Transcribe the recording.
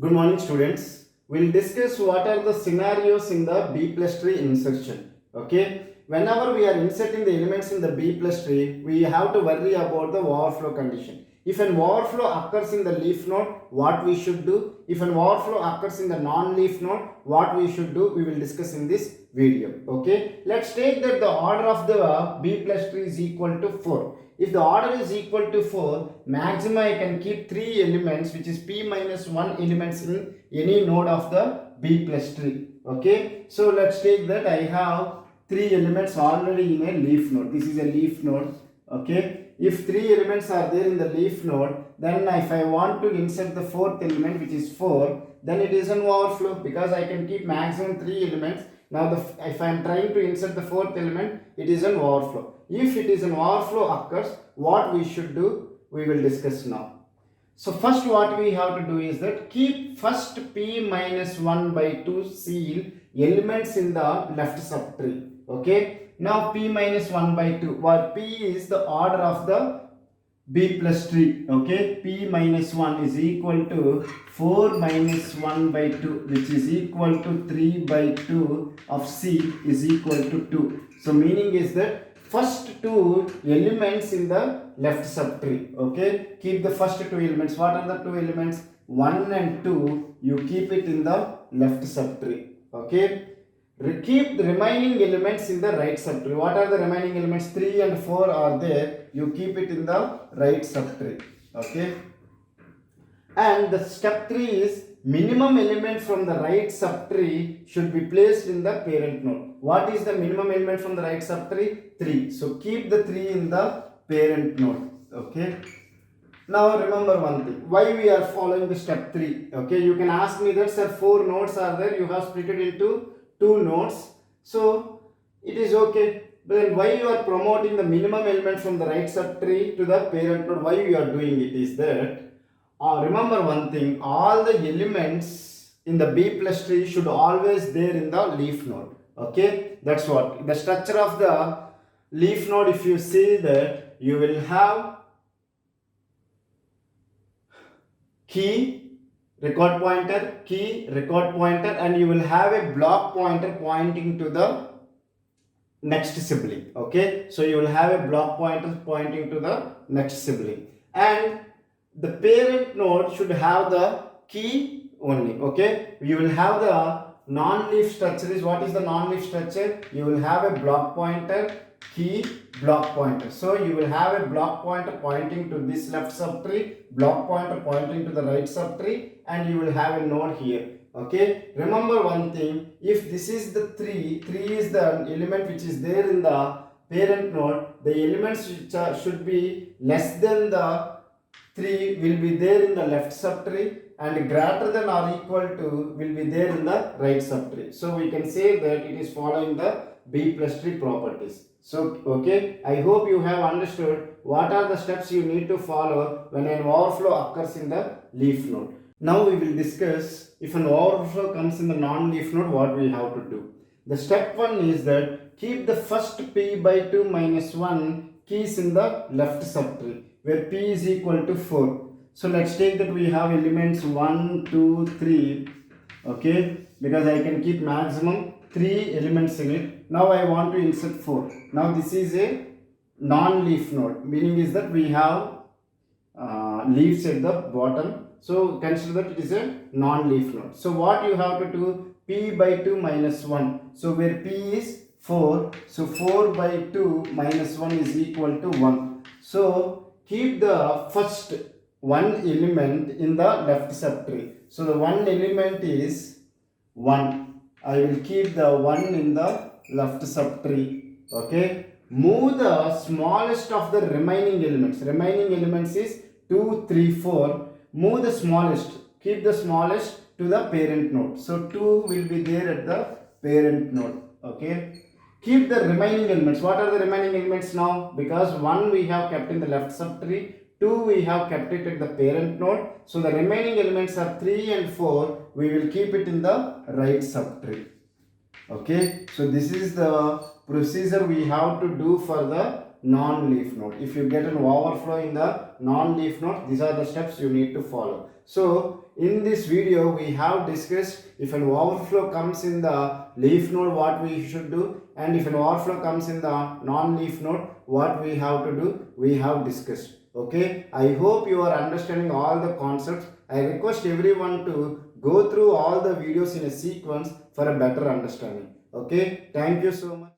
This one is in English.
Good morning, students. We'll discuss what are the scenarios in the B plus tree insertion. Okay. Whenever we are inserting the elements in the B plus tree, we have to worry about the overflow condition. If an overflow occurs in the leaf node, what we should do? If an overflow occurs in the non-leaf node, what we should do? We will discuss in this video. Okay. Let's take that the order of the B plus tree is equal to 4. If the order is equal to 4, maximum I can keep 3 elements, which is p minus 1 elements in any node of the B plus tree. Okay. So let's take that I have 3 elements already in a leaf node. This is a leaf node. Okay. If 3 elements are there in the leaf node, then if I want to insert the 4th element, which is 4, then it is an overflow because I can keep maximum 3 elements. Now if I am trying to insert the 4th element, it is an overflow. If it is an overflow occurs, what we should do, we will discuss now. So first what we have to do is that keep first p minus 1 by 2 seal elements in the left subtree. Okay. Now p minus 1 by 2, where p is the order of the B plus tree. Okay. P minus 1 is equal to 4 minus 1 by 2, which is equal to 3 by 2 of C is equal to 2. So meaning is that first 2 elements in the left subtree. Okay. Keep the first 2 elements. What are the 2 elements? 1 and 2. You keep it in the left subtree. Okay. Keep the remaining elements in the right subtree. What are the remaining elements? 3 and 4 are there. You keep it in the right subtree. Okay. And the step 3 is minimum element from the right subtree should be placed in the parent node. What is the minimum element from the right subtree? 3. So keep the 3 in the parent node. Okay. Now remember one thing. Why we are following the step 3? Okay. You can ask me that, sir, 4 nodes are there. You have split it into 2 nodes. So it is okay. But then why you are promoting the minimum element from the right subtree to the parent node? Why you are doing it is that remember one thing, all the elements in the B plus tree should always there in the leaf node. Okay, that's what the structure of the leaf node. If you see that, you will have key, record pointer, key, record pointer, and you will have a block pointer pointing to the next sibling. Okay, so you will have a block pointer pointing to the next sibling, and the parent node should have the key only. Okay, you will have the non-leaf structure. Is what is the non-leaf structure? You will have a block pointer, key, block pointer. So you will have a block pointer pointing to this left subtree, block pointer pointing to the right subtree, and you will have a node here. Okay, remember one thing, if this is the 3 is the element which is there in the parent node, the elements which should be less than the 3 will be there in the left subtree and greater than or equal to will be there in the right subtree. So we can say that it is following the B plus tree properties. So okay, I hope you have understood what are the steps you need to follow when an overflow occurs in the leaf node. Now we will discuss if an overflow comes in the non-leaf node, what we have to do. The step 1 is that keep the first p by 2 minus 1 keys in the left subtree, where p is equal to 4. So let's take that we have elements 1, 2, 3. Okay, because I can keep maximum 3 elements in it. Now I want to insert 4. Now this is a non-leaf node, meaning is that we have leaves at the bottom. So consider that it is a non-leaf node. So what you have to do, p by 2 minus 1. So where p is 4, so 4 by 2 minus 1 is equal to 1. So keep the first one element in the left subtree. So the one element is 1. I will keep the 1 in the left subtree. Okay. Move the smallest of the remaining elements. Remaining elements is 2, 3, 4. Move the smallest. Keep the smallest to the parent node. So 2 will be there at the parent node. Okay. Keep the remaining elements. What are the remaining elements now? Because 1 we have kept in the left subtree, 2 we have kept it at the parent node. So the remaining elements are 3 and 4. We will keep it in the right subtree. Okay. So this is the procedure we have to do for the non-leaf node. If you get an overflow in the non-leaf node, these are the steps you need to follow. So in this video we have discussed if an overflow comes in the leaf node what we should do, and if an overflow comes in the non-leaf node what we have to do, we have discussed. Okay, I hope you are understanding all the concepts. I request everyone to go through all the videos in a sequence for a better understanding. Okay, thank you so much.